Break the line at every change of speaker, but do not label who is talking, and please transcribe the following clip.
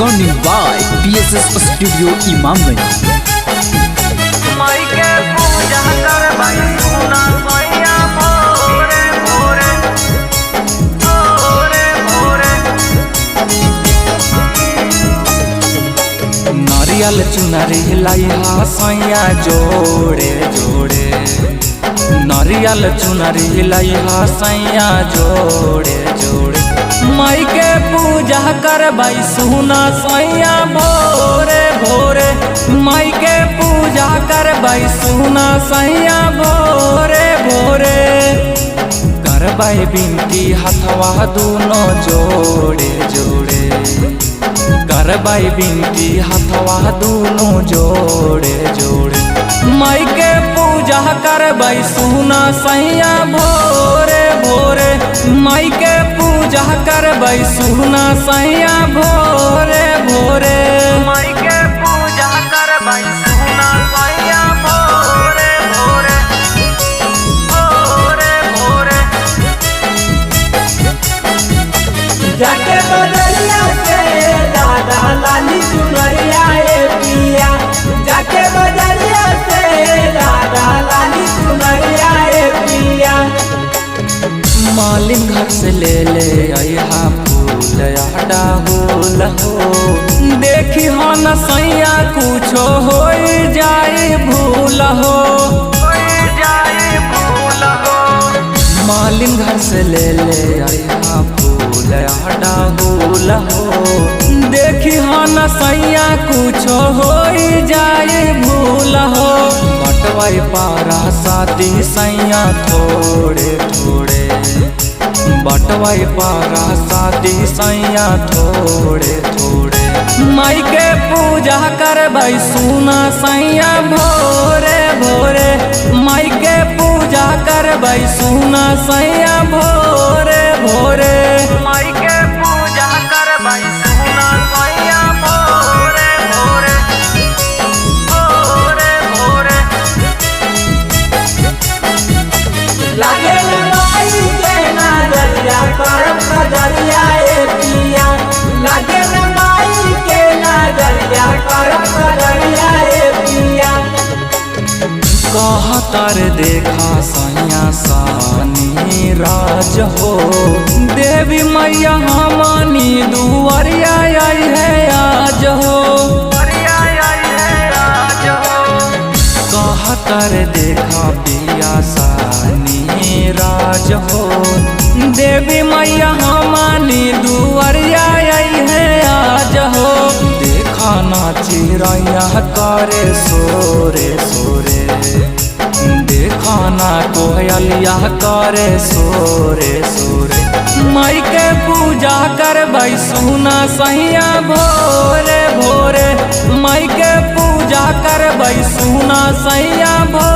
Recording by PSS Studio Imamganj।
माई के पूजा कर भाई सुना सोया भोरे भोरे भोरे भोरे।
नारियल चुनरी लइहा सैया जोड़े जोड़े, नारियल चुनरी लइहा सैया जोड़े जोड़े। माई के पूजा करबै सुना सैया भोरे भोरे, माई के पूजा करबै सुना सैया भोरे भोरे। करबै बिनती हथवा दोनों जोड़े जोड़े, करबै बिनती हथवा दोनों जोड़े जोड़े। माई के पूजा करबै सुना सैया भोरे भोरे, माई के पूजा करबै सुना सैया भोरे भोरे।
माई के पूजा कर भाई सुना सोया भोरे भोरे भोरे भोरे।
जाके बदलिया से दादा लाली चुनरिया ए पिया, जाके बदलिया से दादा लाली चुनरिया ए पिया।
मालिन घर से ले ले आया फूल डाहुल हो, देखी हो न सैया कुछो हो जाए भूल हो। मालिन घर से ले ले आया फूल डाहुल हो, देखी हो न सैया कुछो हो जाए भूल हो। बटवाई पारा साथी सैया थोड़े थोड़े, बटवाई पारा साथी सैया थोड़े थोड़े। माई के पूजा करबै सुना सैया भोरे भोरे, माई के पूजा करबै सुना सैया भोरे भोरे।
माई के पूजा कर भाई सुना सोया भोरे भोरे भोरे भोरे।
लागे माई के नजरिया करम नजरिया ए पिया, लागे माई के नजरिया करम नजरिया ए पिया।
कहतर देखा सैया सानी राज हो, देवी मैया हमानी दुआरिया आई है आज हो। कहतर देखा पिया सानी राज हो, देवी मैया हमानी दुआरिया आई है आज हो। देखा ना चिड़ैया करे सोरे सोरे, देखा ना कोयलिया करे सोरे सोरे। माई के पूजा करबै सुना सैया भोरे भोरे, माई के पूजा करबै सुना सैया भोरे।